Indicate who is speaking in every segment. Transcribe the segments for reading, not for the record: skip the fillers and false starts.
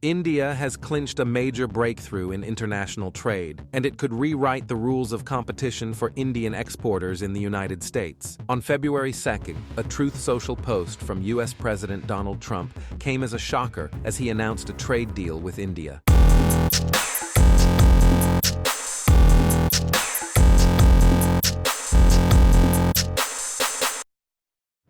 Speaker 1: India has clinched a major breakthrough in international trade, and it could rewrite the rules of competition for Indian exporters in the United States. On February 2nd, a Truth Social post from US President Donald Trump came as a shocker as he announced a trade deal with India.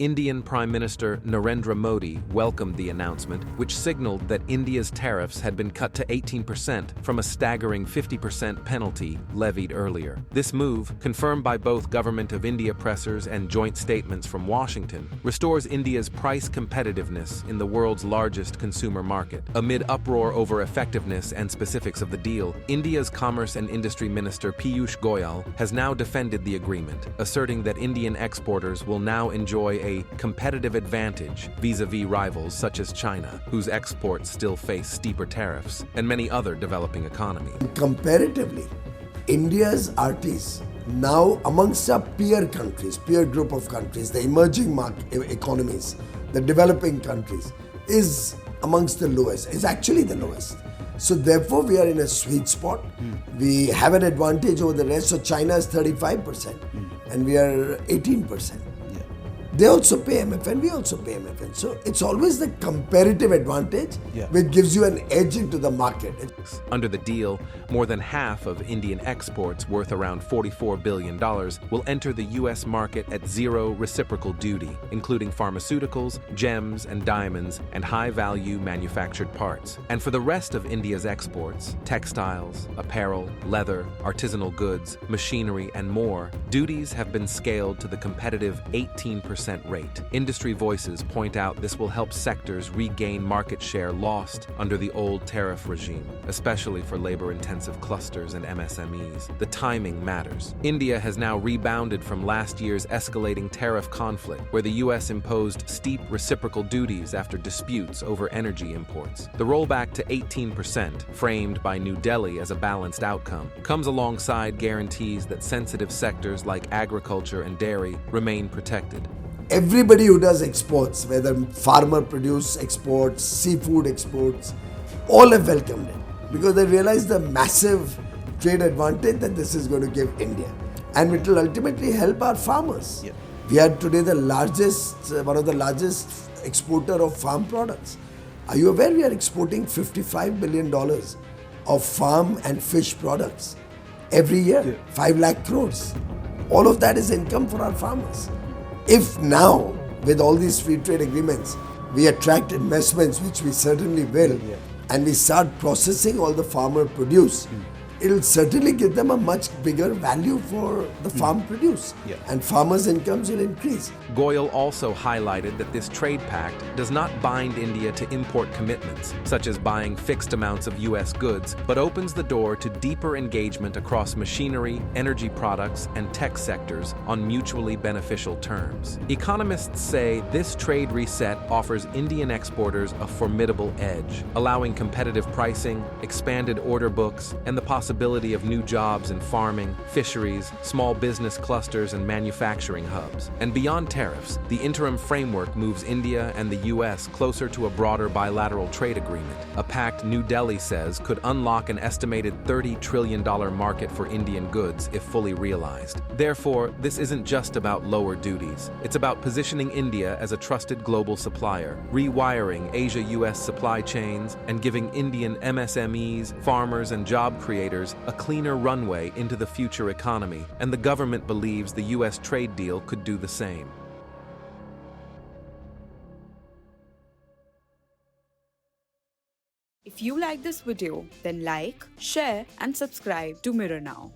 Speaker 1: Indian Prime Minister Narendra Modi welcomed the announcement, which signaled that India's tariffs had been cut to 18% from a staggering 50% penalty levied earlier. This move, confirmed by both Government of India pressers and joint statements from Washington, restores India's price competitiveness in the world's largest consumer market. Amid uproar over effectiveness and specifics of the deal, India's Commerce and Industry Minister Piyush Goyal has now defended the agreement, asserting that Indian exporters will now enjoy a competitive advantage vis-a-vis rivals such as China, whose exports still face steeper tariffs, and many other developing economies.
Speaker 2: Comparatively, India's artists now amongst our peer countries, peer group of countries, the emerging economies, the developing countries, is amongst the lowest, is actually the lowest. So therefore we are in a sweet spot. We have an advantage over the rest. So China is 35% and we are 18%. They also pay MFN, we also pay MFN. So it's always the comparative advantage which gives you an edge into the market.
Speaker 1: Under the deal, more than half of Indian exports, worth around $44 billion, will enter the U.S. market at zero reciprocal duty, including pharmaceuticals, gems and diamonds, and high-value manufactured parts. And for the rest of India's exports, textiles, apparel, leather, artisanal goods, machinery, and more, duties have been scaled to the competitive 18% rate. Industry voices point out this will help sectors regain market share lost under the old tariff regime, especially for labor-intensive clusters and MSMEs. The timing matters. India has now rebounded from last year's escalating tariff conflict, where the U.S. imposed steep reciprocal duties after disputes over energy imports. The rollback to 18%, framed by New Delhi as a balanced outcome, comes alongside guarantees that sensitive sectors like agriculture and dairy remain protected.
Speaker 2: Everybody who does exports, whether farmer produce exports, seafood exports, all have welcomed it because they realize the massive trade advantage that this is going to give India, and it will ultimately help our farmers. We are today the largest, one of the largest exporter of farm products. Are you aware we are exporting $55 billion of farm and fish products every year? 5 lakh crores. All of that is income for our farmers. If now, with all these free trade agreements, we attract investments, which we certainly will, and we start processing all the farmer produce, it'll certainly give them a much bigger value for the farm produce, and farmers' incomes will increase.
Speaker 1: Goyal also highlighted that this trade pact does not bind India to import commitments, such as buying fixed amounts of U.S. goods, but opens the door to deeper engagement across machinery, energy products, and tech sectors on mutually beneficial terms. Economists say this trade reset offers Indian exporters a formidable edge, allowing competitive pricing, expanded order books, and the possibility of new jobs in farming, fisheries, small business clusters, and manufacturing hubs. And beyond tariffs, the interim framework moves India and the U.S. closer to a broader bilateral trade agreement, a pact New Delhi says could unlock an estimated $30 trillion market for Indian goods if fully realized. Therefore, this isn't just about lower duties. It's about positioning India as a trusted global supplier, rewiring Asia-U.S. supply chains, and giving Indian MSMEs, farmers, and job creators a cleaner runway into the future economy, and the government believes the U.S. trade deal could do the same.
Speaker 3: If you like this video, then like, share, and subscribe to Mirror Now.